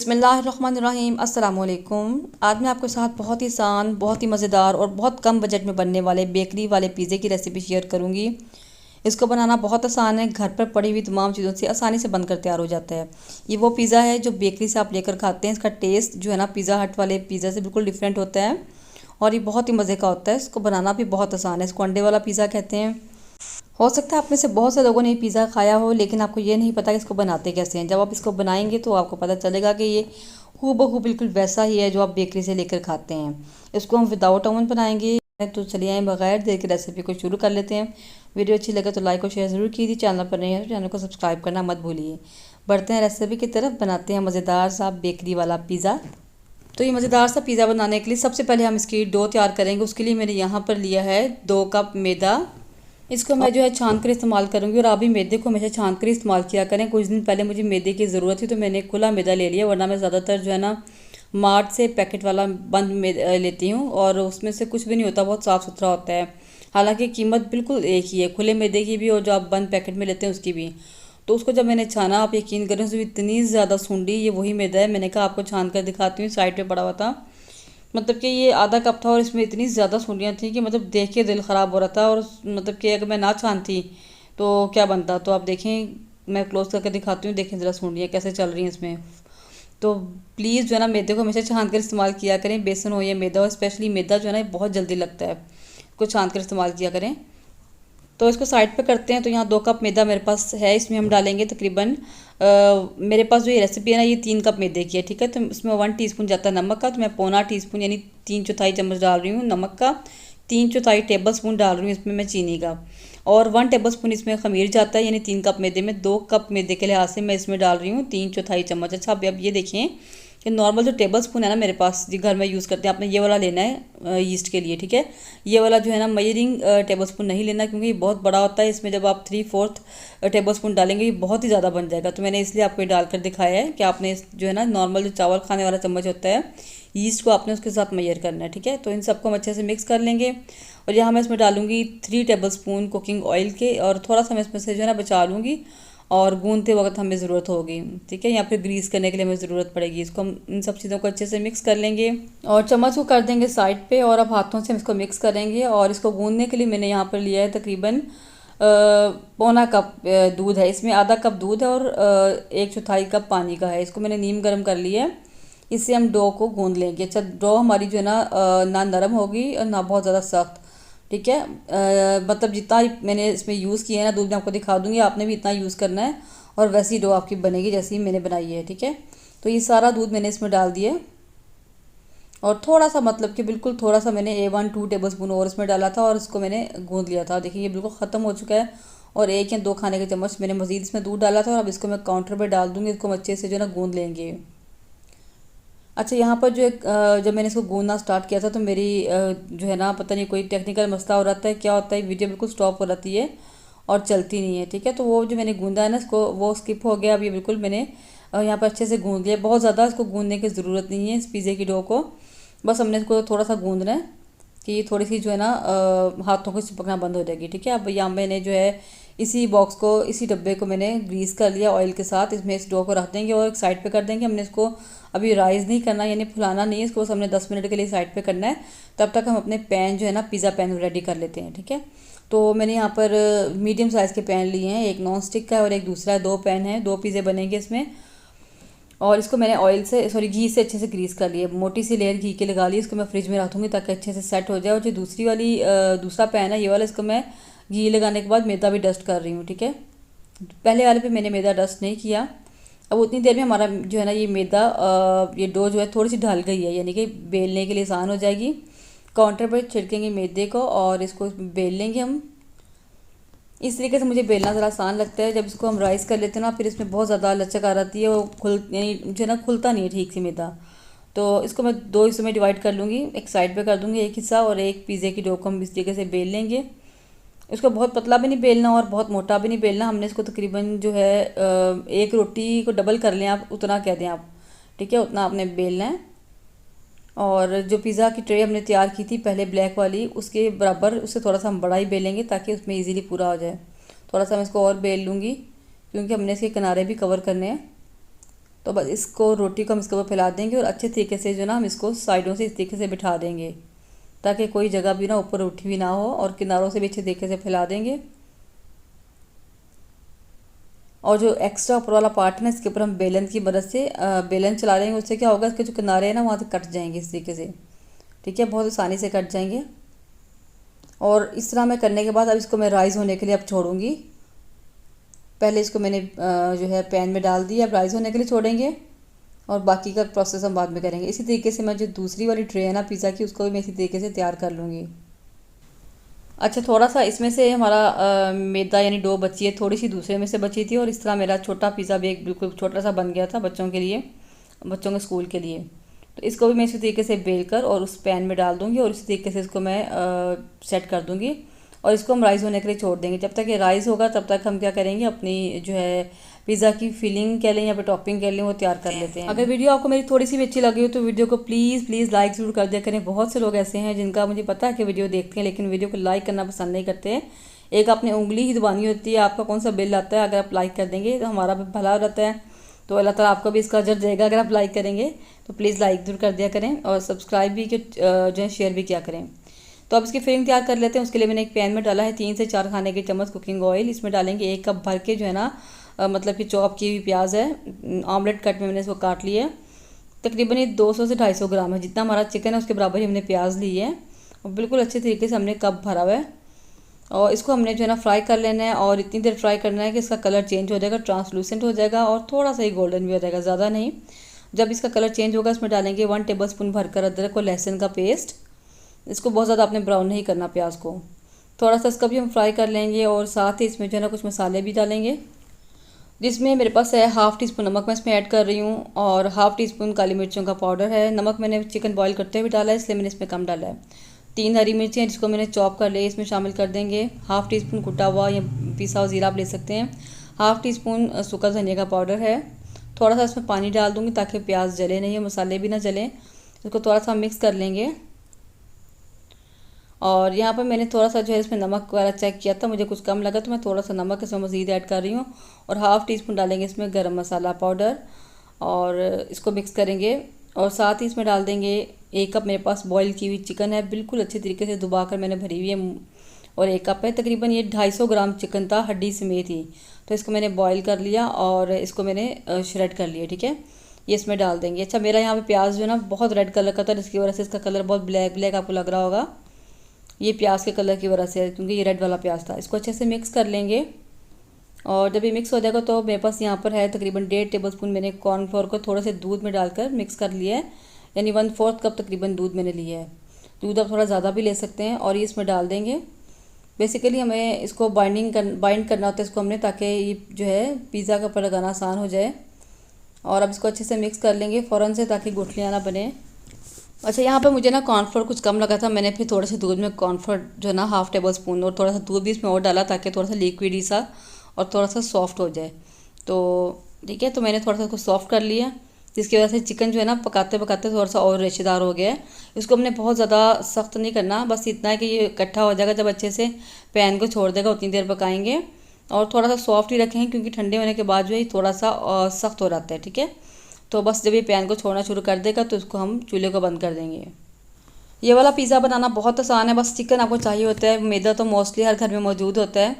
बिस्मिल्लाहिर्रहमानिर्रहीम अस्सलाम वालेकुम। आज मैं आपके साथ बहुत ही आसान, बहुत ही मज़ेदार और बहुत कम बजट में बनने वाले बेकरी वाले पिज़्ज़े की रेसिपी शेयर करूंगी। इसको बनाना बहुत आसान है, घर पर पड़ी हुई तमाम चीज़ों से आसानी से बनकर तैयार हो जाता है। ये वो पिज़्ज़ा है जो बेकरी से आप लेकर खाते हैं। इसका टेस्ट जो है ना पिज़्ज़ा हट वाले पिज़्ज़ा से बिल्कुल डिफरेंट होता है और ये बहुत ही मज़े का होता है। इसको बनाना भी बहुत आसान है। इसको अंडे वाला पिज़्ज़ा कहते हैं। हो सकता है आप में से बहुत से लोगों ने पिज़्ज़ा खाया हो, लेकिन आपको ये नहीं पता कि इसको बनाते कैसे हैं। जब आप इसको बनाएंगे तो आपको पता चलेगा कि ये हूबहू बिल्कुल वैसा ही है जो आप बेकरी से लेकर खाते हैं। इसको हम विदाउट ओवन बनाएंगे। तो चलिए आए बगैर देर की रेसिपी को शुरू कर लेते हैं। वीडियो अच्छी लगे तो लाइक और शेयर ज़रूर कीजिए। चैनल पर नहीं है तो चैनल को सब्सक्राइब करना मत भूलिए। बढ़ते हैं रेसिपी की तरफ। बनाते हैं मज़ेदार सा बेकरी वाला पिज़्ज़ा। तो ये मज़ेदार सा पिज़्ज़ा बनाने के लिए सबसे पहले हम इसकी डो तैयार करेंगे। उसके लिए मैंने यहाँ पर लिया है 2 कप मैदा। इसको मैं जो है छान कर इस्तेमाल करूँगी और आप भी मैदे को हमेशा छान कर इस्तेमाल किया करें। कुछ दिन पहले मुझे मैदे की ज़रूरत थी तो मैंने खुला मैदा ले लिया, वरना मैं ज़्यादातर जो है ना मार्ट से पैकेट वाला बंद मैदा लेती हूँ और उसमें से कुछ भी नहीं होता, बहुत साफ़ सुथरा होता है। हालांकि कीमत बिल्कुल एक ही है, खुले मैदे की भी और जो आप बंद पैकेट में लेते हैं उसकी भी। तो उसको जब मैंने छाना, आप यकीन करें उसमें इतनी ज़्यादा सूंडी, ये वही मैदा है। मैंने कहा आपको छान कर दिखाती हूँ, साइड पर पड़ा हुआ था। मतलब कि ये आधा कप था और इसमें इतनी ज़्यादा सूंडियाँ थी कि मतलब देख के दिल ख़राब हो रहा था। और मतलब कि अगर मैं ना छानती तो क्या बनता। तो आप देखें, मैं क्लोज करके दिखाती हूँ, देखें ज़रा सूंडियाँ कैसे चल रही हैं इसमें। तो प्लीज़ जो है ना मैदे को हमेशा छान कर इस्तेमाल किया करें। बेसन हो या मैदा हो, स्पेशली मैदा जो है ना बहुत जल्दी लगता है, इसको छान कर इस्तेमाल किया करें। तो इसको साइड पे करते हैं। तो यहाँ 2 कप मैदा मेरे पास है, इसमें हम डालेंगे तकरीबन मेरे पास जो ये रेसिपी है ना ये 3 कप मैदे की है, ठीक है। तो इसमें 1 टीस्पून जाता है नमक का, तो मैं पौना टीस्पून यानी 3/4 चम्मच डाल रही हूँ नमक का। 3/4 टेबल स्पून डाल रही हूँ इसमें मैं चीनी का, और 1 टेबल स्पून इसमें खमीर जाता है। यानी 3 कप मैदे में 2 कप मैदे के लिहाज से मैं इसमें डाल रही हूँ 3/4 चम्मच। अच्छा, अब ये देखें कि नॉर्मल जो टेबल स्पून है ना मेरे पास जो घर में यूज़ करते हैं, आपने ये वाला लेना है यीस्ट के लिए, ठीक है। ये वाला जो है ना मेजरिंग टेबल स्पून नहीं लेना, क्योंकि ये बहुत बड़ा होता है। इसमें जब आप 3/4 टेबल स्पून डालेंगे ये बहुत ही ज़्यादा बन जाएगा। तो मैंने इसलिए आपको ये डालकर दिखाया है कि आपने जो है ना नॉर्मल जो चावल खाने वाला चम्मच होता है, यीस्ट को आपने उसके साथ मेजर करना है, ठीक है। तो इन सबको हम अच्छे से मिक्स कर लेंगे। और यहाँ मैं इसमें डालूंगी 3 टेबल स्पून कुकिंग ऑयल के, और थोड़ा सा मैं इसमें से जो है ना बचा लूँगी और गूंदते वक्त हमें ज़रूरत होगी, ठीक है। या फिर ग्रीस करने के लिए हमें ज़रूरत पड़ेगी। इसको हम इन सब चीज़ों को अच्छे से मिक्स कर लेंगे और चम्मच को कर देंगे साइड पे, और अब हाथों से हम इसको मिक्स करेंगे। और इसको गूंदने के लिए मैंने यहाँ पर लिया है तकरीबन पौना कप दूध है। इसमें आधा कप दूध है और 1/4 कप पानी का है। इसको मैंने नीम गर्म कर लिया है। इससे हम डो को गूंद लेंगे। अच्छा, डो हमारी जो है ना नरम होगी और ना बहुत ज़्यादा सख्त, ठीक है। मतलब जितना मैंने इसमें यूज़ किया है ना दूध, मैं आपको दिखा दूंगी, आपने भी इतना यूज़ करना है और वैसी डो आपकी बनेगी जैसी ही मैंने बनाई है, ठीक है। तो ये सारा दूध मैंने इसमें डाल दिया और थोड़ा सा, मतलब कि बिल्कुल थोड़ा सा मैंने 1-2 टेबल स्पून और इसमें डाला था और इसको मैंने गूंद लिया था। देखिए ये बिल्कुल ख़त्म हो चुका है। और 1 या 2 खाने के चम्मच मैंने मज़ीद इसमें दूध डाला था और अब इसको मैं काउंटर पर डाल दूँगी। इसको हम अच्छे से जो है ना गूंद लेंगे। अच्छा, यहाँ पर जो एक जब मैंने इसको गूंदना स्टार्ट किया था तो मेरी जो है ना पता नहीं कोई टेक्निकल मसला हो रहा था, क्या होता है, वीडियो बिल्कुल स्टॉप हो जाती है और चलती नहीं है, ठीक है। तो वो जो मैंने गूंदा है ना इसको, वो स्किप हो गया। अब ये बिल्कुल मैंने यहाँ पर अच्छे से गूंद लिया। बहुत ज़्यादा इसको गूंदने की ज़रूरत नहीं है इस पिज़्ज़े की डो को, बस हमने इसको थोड़ा सा गूंदना है कि ये थोड़ी सी जो है ना हाथों को चिपकना बंद हो जाएगी, ठीक है। अब यहाँ मैंने जो है इसी बॉक्स को, इसी डब्बे को मैंने ग्रीस कर लिया ऑयल के साथ। इसमें इस डो को रख देंगे और एक साइड पे कर देंगे। हमने इसको अभी राइज़ नहीं करना, यानी फुलाना नहीं है इसको, बस हमने 10 मिनट के लिए साइड पे करना है। तब तक हम अपने पैन जो है ना पिज़्ज़ा पैन रेडी कर लेते हैं, ठीक है। तो मैंने यहाँ पर मीडियम साइज़ के पैन लिए हैं, एक नॉन स्टिक का है और एक दूसरा है। 2 पैन है, 2 पिज़्ज़े बनेंगे इसमें। और इसको मैंने ऑयल से, सॉरी घी से अच्छे से ग्रीस कर लिया। मोटी सी लेयर घी की लगा ली। इसको मैं फ्रिज में रख दूँगी ताकि अच्छे से सेट हो जाए। और जो दूसरी वाली दूसरा पैन है ये वाला, इसको मैं घी लगाने के बाद मैदा भी डस्ट कर रही हूँ, ठीक है। पहले वाले पे मैंने मैदा डस्ट नहीं किया। अब उतनी देर में हमारा जो है ना ये मैदा ये डो जो है थोड़ी सी ढल गई है, यानी कि बेलने के लिए आसान हो जाएगी। काउंटर पर छिड़केंगे मैदे को और इसको बेल लेंगे हम। इस तरीके से मुझे बेलना ज़रा आसान लगता है। जब इसको हम राइस कर लेते हैं ना फिर इसमें बहुत ज़्यादा लचक आ जाती है, वो यानी जो है ना खुलता नहीं है ठीक से मैदा। तो इसको मैं 2 हिस्सों में डिवाइड कर लूँगी, एक साइड पे कर दूँगी एक हिस्सा, और एक पिज़्ज़े की डो को हम इस तरीके से बेल लेंगे। इसको बहुत पतला भी नहीं बेलना और बहुत मोटा भी नहीं बेलना। हमने इसको तकरीबन जो है एक रोटी को डबल कर लें आप, उतना कह दें आप, ठीक है, उतना आपने बेलना है। और जो पिज़्ज़ा की ट्रे हमने तैयार की थी पहले ब्लैक वाली, उसके बराबर, उससे थोड़ा सा हम बड़ा ही बेलेंगे ताकि उसमें इजीली पूरा हो जाए। थोड़ा सा मैं इसको और बेल लूँगी क्योंकि हमने इसके किनारे भी कवर करने हैं। तो बस इसको रोटी को हम इसके ऊपर फैला देंगे और अच्छे तरीके से जो ना हम इसको साइडों से इस तरीके से बिठा देंगे ताकि कोई जगह भी ना ऊपर उठी हुई ना हो, और किनारों से भी अच्छे तरीके से फैला देंगे। और जो एक्स्ट्रा ऊपर वाला पार्ट है ना, इसके ऊपर हम बेलन की मदद से बेलन चला देंगे। उससे क्या होगा, इसके जो किनारे हैं ना वहाँ से कट जाएंगे इस तरीके से, ठीक है, बहुत आसानी से कट जाएंगे। और इस तरह मैं करने के बाद अब इसको मैं राइस होने के लिए अब छोड़ूंगी। पहले इसको मैंने जो है पैन में डाल दिया, अब राइस होने के लिए छोड़ेंगे और बाकी का प्रोसेस हम बाद में करेंगे। इसी तरीके से मैं जो दूसरी वाली ट्रे है ना पिज़्ज़ा की, उसको भी मैं इसी तरीके से तैयार कर लूँगी। अच्छा, थोड़ा सा इसमें से हमारा मैदा यानी डो बची है, थोड़ी सी दूसरे में से बची थी, और इस तरह मेरा छोटा पिज़्ज़ा बेक बिल्कुल छोटा सा बन गया था बच्चों के लिए, बच्चों के स्कूल के लिए। तो इसको भी मैं इसी तरीके से बेल कर और उस पैन में डाल दूँगी और इसी तरीके से इसको मैं सेट कर दूँगी और इसको हम राइस होने के लिए छोड़ देंगे। जब तक ये राइस होगा तब तक हम क्या करेंगे, अपनी जो है पिज़्ज़ा की फिलिंग कह लें या फिर टॉपिंग कह लें, वो तैयार कर लेते हैं। अगर वीडियो आपको मेरी थोड़ी सी भी अच्छी लगी हो तो वीडियो को प्लीज़ लाइक ज़रूर कर दिया करें। बहुत से लोग ऐसे हैं जिनका मुझे पता है कि वीडियो देखते हैं लेकिन वीडियो को लाइक करना पसंद नहीं करते हैं। एक अपनी उंगली ही दबानी होती है, आपका कौन सा बिल आता है, अगर आप लाइक कर देंगे तो हमारा भी भला रहता है, तो अल्लाह ताला आपको भी इसका अजर देगा अगर आप लाइक करेंगे। तो प्लीज़ लाइक जरूर कर दिया करें और सब्सक्राइब भी जो है शेयर भी किया करें। तो अब इसकी फिलिंग तैयार कर लेते हैं। उसके लिए मैंने एक पैन में डाला है 3 से 4 खाने के चम्मच कुकिंग ऑयल। इसमें डालेंगे 1 कप भर के जो है ना मतलब कि चॉप की हुई प्याज है, ऑमलेट कट में मैंने इसको काट लिया है। तकरीबन ये 200 से 250 ग्राम है, जितना हमारा चिकन है उसके बराबर ही हमने प्याज ली है और बिल्कुल अच्छे तरीके से हमने कप भरा हुआ है। और इसको हमने जो है ना फ्राई कर लेना है और इतनी देर फ्राई करना है कि इसका कलर चेंज हो जाएगा, ट्रांसलूसेंट हो जाएगा और थोड़ा सा ही गोल्डन भी हो जाएगा, ज़्यादा नहीं। जब इसका कलर चेंज होगा इसमें डालेंगे 1 टेबलस्पून भरकर अदरक और लहसुन का पेस्ट। इसको बहुत ज़्यादा आपने ब्राउन नहीं करना प्याज को, थोड़ा सा इसका भी हम फ्राई कर लेंगे। और साथ ही इसमें जो है ना कुछ मसाले भी डालेंगे, जिसमें मेरे पास है 1/2 टीस्पून नमक मैं इसमें ऐड कर रही हूँ और 1/2 टीस्पून काली मिर्चों का पाउडर है। नमक मैंने चिकन बॉईल करते हुए डाला है इसलिए मैंने इसमें कम डाला है। 3 हरी मिर्ची हैं जिसको मैंने चॉप कर लिया, इसमें शामिल कर देंगे। 1/2 टीस्पून कुटा हुआ या पिसा हुआ ज़ीरा आप ले सकते हैं। 1/2 टीस्पून सूखा धनिया का पाउडर है। थोड़ा सा इसमें पानी डाल दूँगी ताकि प्याज जले नहीं, मसाले भी ना जलें। इसको थोड़ा सा मिक्स कर लेंगे। और यहाँ पर मैंने थोड़ा सा जो है इसमें नमक वगैरह चेक किया था, मुझे कुछ कम लगा तो मैं थोड़ा सा नमक इसमें मज़ीद ऐड कर रही हूँ। और 1/2 टीस्पून डालेंगे इसमें गरम मसाला पाउडर और इसको मिक्स करेंगे। और साथ ही इसमें डाल देंगे 1 कप मेरे पास बॉईल की हुई चिकन है, बिल्कुल अच्छे तरीके से दबा कर मैंने भरी हुई है। और 1 कप है, तकरीबन ये 250 ग्राम चिकन था हड्डी समेत ही। तो इसको मैंने बॉईल कर लिया और इसको मैंने श्रेड कर लिया, ठीक है। ये इसमें डाल देंगे। अच्छा, मेरा यहाँ पे प्याज जो है ना बहुत रेड कलर का था, जिसकी वजह से इसका कलर बहुत ब्लैक आपको लग रहा होगा। ये प्याज के कलर की वजह से है क्योंकि ये रेड वाला प्याज था। इसको अच्छे से मिक्स कर लेंगे और जब ये मिक्स हो जाएगा तो मेरे पास यहाँ पर है तकरीबन 1.5 टेबलस्पून मैंने कॉर्नफ्लोर को थोड़े से दूध में डालकर मिक्स कर लिया है, यानी 1/4 कप तकरीबन दूध मैंने लिया है। दूध आप थोड़ा ज़्यादा भी ले सकते हैं और ये इसमें डाल देंगे। बेसिकली हमें इसको बाइंड करना होता है इसको हमने, ताकि ये जो है पिज़्ज़ा के ऊपर लगाना आसान हो जाए। और अब इसको अच्छे से मिक्स कर लेंगे फ़ौरन से, ताकि गुठलियाँ ना बने। अच्छा, यहाँ पे मुझे ना कॉर्नफ्लोर कुछ कम लगा था, मैंने फिर थोड़ा सा दूध में कॉर्नफ्लोर जो है ना 1/2 टेबलस्पून और थोड़ा सा दूध भी इसमें और डाला ताकि थोड़ा सा लिक्विड ही सा और थोड़ा सा सॉफ्ट हो जाए। तो ठीक है, तो मैंने थोड़ा सा इसको सॉफ्ट कर लिया, जिसकी वजह से चिकन जो है ना पकाते पकाते थोड़ा सा और रेशेदार हो गया है। इसको हमने बहुत ज़्यादा सख्त नहीं करना, बस इतना है कि ये इकट्ठा हो जाएगा, जब अच्छे से पैन को छोड़ देगा उतनी देर पकाएंगे। और थोड़ा सा सॉफ्ट ही रखें क्योंकि ठंडे होने के बाद जो है थोड़ा सा सख्त हो जाता है, ठीक है। तो बस जब ये पैन को छोड़ना शुरू कर देगा तो इसको हम चूल्हे को बंद कर देंगे। ये वाला पिज़्ज़ा बनाना बहुत आसान है, बस चिकन आपको चाहिए होता है, मैदा तो मोस्टली हर घर में मौजूद होता है।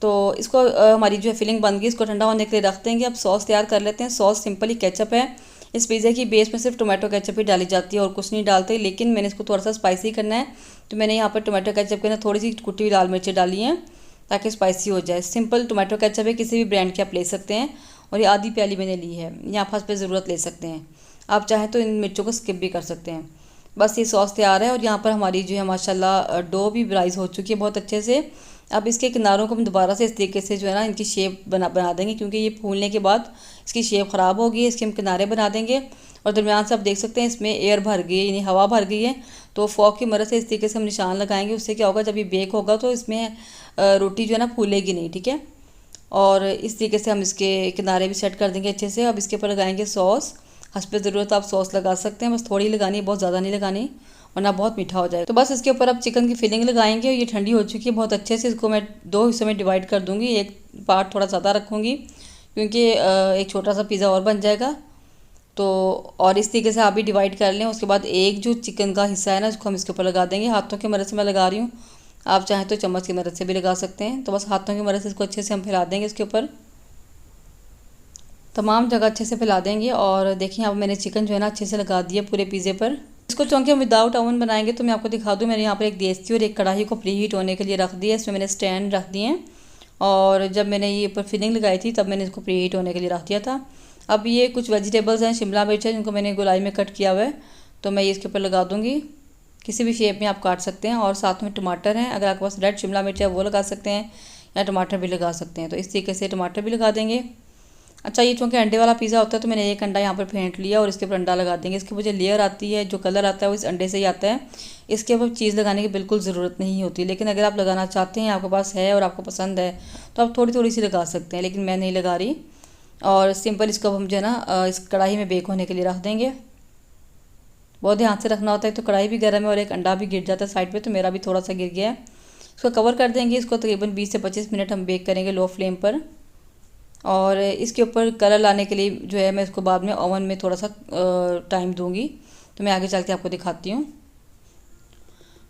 तो इसको हमारी जो है फिलिंग बन गई, इसको ठंडा होने के लिए रख देंगे। अब सॉस तैयार कर लेते हैं। सॉस सिंपली केचप है। इस पिज़्ज़े की बेस में सिर्फ टोमेटो केचप ही डाली जाती है और कुछ नहीं डालते, लेकिन मैंने इसको थोड़ा सा स्पाइसी करना है तो मैंने यहाँ पर टोमेटो केचप के अंदर थोड़ी सी कुटी हुई लाल मिर्चें डाली हैं ताकि स्पाइसी हो जाए। सिंपल टोमेटो केचप है, किसी भी ब्रांड के आप ले सकते हैं। और ये आधी प्याली मैंने ली है, यहाँ फर्स्ट पे ज़रूरत ले सकते हैं, आप चाहें तो इन मिर्चों को स्किप भी कर सकते हैं। बस ये सॉस तैयार है और यहाँ पर हमारी जो है माशाल्लाह डो भी राइस हो चुकी है बहुत अच्छे से। अब इसके किनारों को हम दोबारा से इस तरीके से जो है ना इनकी शेप बना देंगे, क्योंकि ये फूलने के बाद इसकी शेप ख़राब होगी। इसके हम किनारे बना देंगे और दरमियान से आप देख सकते हैं इसमें एयर भर गई है, यानी हवा भर गई है। तो फॉक की मदद से इस तरीके से हम निशान लगाएंगे, उससे क्या होगा जब ये बेक होगा तो इसमें रोटी जो है ना फूलेगी नहीं, ठीक है। और इस तरीके से हम इसके किनारे भी सेट कर देंगे अच्छे से। अब इसके ऊपर लगाएंगे सॉस, हस्बे ज़रूरत आप सॉस लगा सकते हैं, बस थोड़ी लगानी है, बहुत ज़्यादा नहीं लगानी वरना बहुत मीठा हो जाए। तो बस इसके ऊपर अब चिकन की फिलिंग लगाएंगे। ये ठंडी हो चुकी है बहुत अच्छे से, इसको मैं 2 हिस्सों में डिवाइड कर दूँगी। एक पार्ट थोड़ा ज़्यादा रखूँगी क्योंकि एक छोटा सा पिज़्ज़ा और बन जाएगा। तो और इस तरीके से आप भी डिवाइड कर लें। उसके बाद एक जो चिकन का हिस्सा है ना, उसको हम इसके ऊपर लगा देंगे। हाथों की मदद से मैं लगा रही हूँ, आप चाहें तो चम्मच की मदद से भी लगा सकते हैं। तो बस हाथों की मदद से इसको अच्छे से हम फैला देंगे, इसके ऊपर तमाम जगह अच्छे से फैला देंगे। और देखिए अब मैंने चिकन जो है ना अच्छे से लगा दिया पूरे पिज़्ज़े पर। इसको चूँकि हम विदाउट ओवन बनाएंगे तो मैं आपको दिखा दूँ, मैंने यहाँ पर एक देसी और एक कढ़ाई को प्री हीट होने के लिए रख दिया। इसमें मैंने स्टैंड रख दिए हैं और जब मैंने ये ऊपर फिलिंग लगाई थी तब मैंने इसको प्री हीट होने के लिए रख दिया था। अब ये कुछ वेजिटेबल्स हैं, शिमला मिर्च है जिनको मैंने गोलाई में कट किया हुआ है, तो मैं ये इसके ऊपर लगा दूँगी। किसी भी शेप में आप काट सकते हैं। और साथ में टमाटर हैं, अगर आपके पास रेड शिमला मिर्च है वो लगा सकते हैं या टमाटर भी लगा सकते हैं। तो इस तरीके से टमाटर भी लगा देंगे। अच्छा, ये चूँकि अंडे वाला पिज़्ज़ा होता है तो मैंने एक अंडा यहाँ पर फेंट लिया और इसके ऊपर अंडा लगा देंगे। इसके ऊपर जो लेयर आती है, जो कलर आता है वो इस अंडे से ही आता है। इसके ऊपर चीज़ लगाने की बिल्कुल ज़रूरत नहीं होती, लेकिन अगर आप लगाना चाहते हैं, आपके पास है और आपको पसंद है तो आप थोड़ी थोड़ी सी लगा सकते हैं, लेकिन मैं नहीं लगा रही। और सिंपल इसको हम जो है ना इस कढ़ाई में बेक होने के लिए रख देंगे। बहुत ध्यान से रखना होता है, तो कढ़ाई भी गर्म है और एक अंडा भी गिर जाता है साइड पे, तो मेरा भी थोड़ा सा गिर गया है। इसको कवर कर देंगे। इसको तकरीबन 20 से 25 मिनट हम बेक करेंगे लो फ्लेम पर। और इसके ऊपर कलर लाने के लिए जो है मैं इसको बाद में ओवन में थोड़ा सा टाइम दूंगी, तो मैं आगे चल के आपको दिखाती हूँ।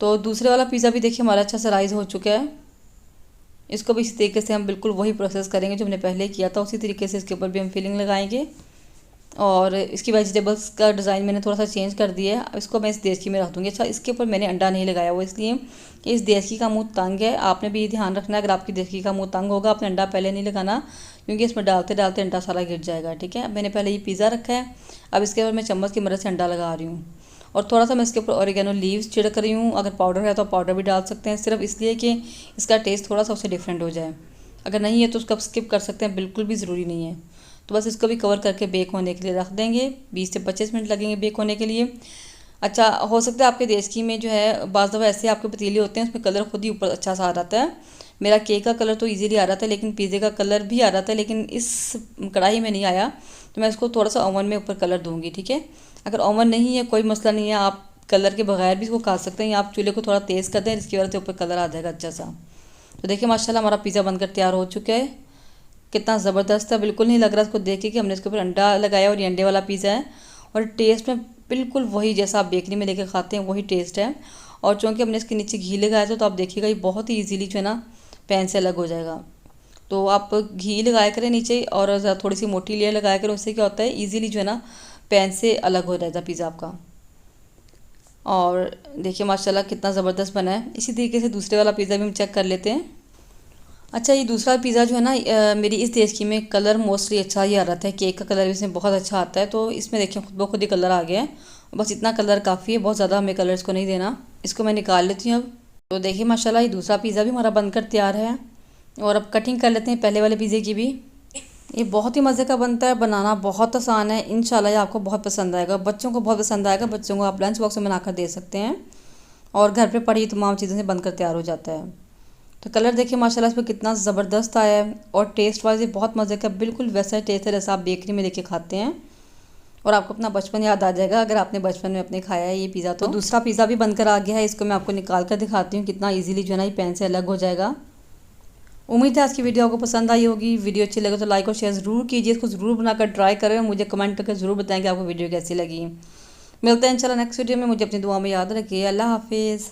तो दूसरे वाला पिज़्ज़ा भी देखिए हमारा अच्छा सा राइज़ हो चुका है। इसको भी इसी तरीके से हम बिल्कुल वही प्रोसेस करेंगे जो हमने पहले किया था, उसी तरीके से इसके ऊपर भी हम फिलिंग लगाएंगे। और इसकी वेजिटेबल्स का डिज़ाइन मैंने थोड़ा सा चेंज कर दिया है। इसको मैं इस देसी में रख दूँगी। अच्छा, इसके ऊपर मैंने अंडा नहीं लगाया, वो इसलिए कि इस देसी का मुंह तंग है। आपने भी ये ध्यान रखना है, अगर आपकी देसी का मुंह तंग होगा आपने अंडा पहले नहीं लगाना, क्योंकि इसमें डालते डालते अंडा सारा गिर जाएगा। ठीक है, अब मैंने पहले ये पिज़्ज़ा रखा है, अब इसके ऊपर मैं चम्मच की मदद से अंडा लगा रही हूँ। और थोड़ा सा मैं इसके ऊपर ऑरिगेनो लीव्स छिड़क रही हूँ। अगर पाउडर है तो पाउडर भी डाल सकते हैं, सिर्फ इसलिए कि इसका टेस्ट थोड़ा सा उससे डिफरेंट हो जाए। अगर नहीं है तो उसको स्किप कर सकते हैं, बिल्कुल भी ज़रूरी नहीं है। तो बस इसको भी कवर करके बेक होने के लिए रख देंगे। 20 से 25 मिनट लगेंगे बेक होने के लिए। अच्छा, हो सकता है आपके देश की में जो है बाज़ दफ़ा ऐसे आपके पतीले होते हैं उसमें कलर खुद ही ऊपर अच्छा सा आ जाता है। मेरा केक का कलर तो इजीली आ रहा था, लेकिन पिज़्ज़े का कलर भी आ रहा था, लेकिन इस कढ़ाई में नहीं आया, तो मैं इसको थोड़ा सा ओवन में ऊपर कलर दूँगी। ठीक है, अगर ओवन नहीं है कोई मसला नहीं है, आप कलर के बगैर भी इसको खा सकते हैं, या आप चूल्हे को थोड़ा तेज़ कर दें, इसकी वजह से ऊपर कलर आ जाएगा अच्छा सा। तो देखिए माशाल्लाह हमारा पिज़्ज़ा बनकर तैयार हो चुका है। कितना ज़बरदस्त है, बिल्कुल नहीं लग रहा इसको देख के कि हमने इसके ऊपर अंडा लगाया और ये अंडे वाला पिज़्ज़ा है। और टेस्ट में बिल्कुल वही जैसा आप बेकरी में लेके खाते हैं वही टेस्ट है। और चूँकि हमने इसके नीचे घी लगाया था तो आप देखिएगा ये बहुत ही ईजीली जो है ना पैन से अलग हो जाएगा। तो आप घी लगाया करें नीचे और थोड़ी सी मोटी लेयर लगाया करें, उससे क्या होता है ईजीली जो है ना पैन से अलग हो जाता है पिज़्ज़ा आपका। और देखिए माशाल्लाह कितना ज़बरदस्त बना है। इसी तरीके से दूसरे वाला पिज़्ज़ा भी हम चेक कर लेते हैं। अच्छा, ये दूसरा पिज़्ज़ा जो है ना मेरी इस देश की में कलर मोस्टली अच्छा ही आ रहा था। केक का कलर भी इसमें बहुत अच्छा आता है, तो इसमें देखिए खुद ब खुद ही कलर आ गया है। बस इतना कलर काफ़ी है, बहुत ज़्यादा हमें कलर्स को नहीं देना। इसको मैं निकाल लेती हूँ अब। तो देखिए माशाल्लाह ये दूसरा पिज़्ज़ा भी हमारा बनकर तैयार है। और अब कटिंग कर लेते हैं पहले वाले पिज़्ज़े की भी। ये बहुत ही मज़े का बनता है, बनाना बहुत आसान है। इंशाल्लाह ये आपको बहुत पसंद आएगा, बच्चों को बहुत पसंद आएगा। बच्चों को आप लंच बॉक्स में बनाकर दे सकते हैं और घर पे पड़ी तमाम चीज़ों से बनकर तैयार हो जाता है। तो कलर देखिए माशाल्लाह इस पर कितना ज़बरदस्त आया है और टेस्ट वाइज ये बहुत मज़े का, बिल्कुल वैसा टेस्ट है जैसा आप बेकरी में लेके खाते हैं। और आपको अपना बचपन याद आ जाएगा अगर आपने बचपन में अपने खाया है ये पिज़्ज़ा। तो दूसरा पिज़्ज़ा भी बनकर आ गया है, इसको मैं आपको निकाल कर दिखाती हूँ कितना ईजिली जो है ना ये पैन से अलग हो जाएगा। उम्मीद है आज की वीडियो आपको पसंद आई होगी। वीडियो अच्छी लगे तो लाइक और शेयर ज़रूर कीजिए, इसको ज़रूर बनाकर ट्राई करें, मुझे कमेंट करके ज़रूर बताएं कि आपको वीडियो कैसी लगी। मिलते हैं इंशाल्लाह नेक्स्ट वीडियो में। मुझे अपनी दुआ में याद रखिए। अल्लाह हाफिज़।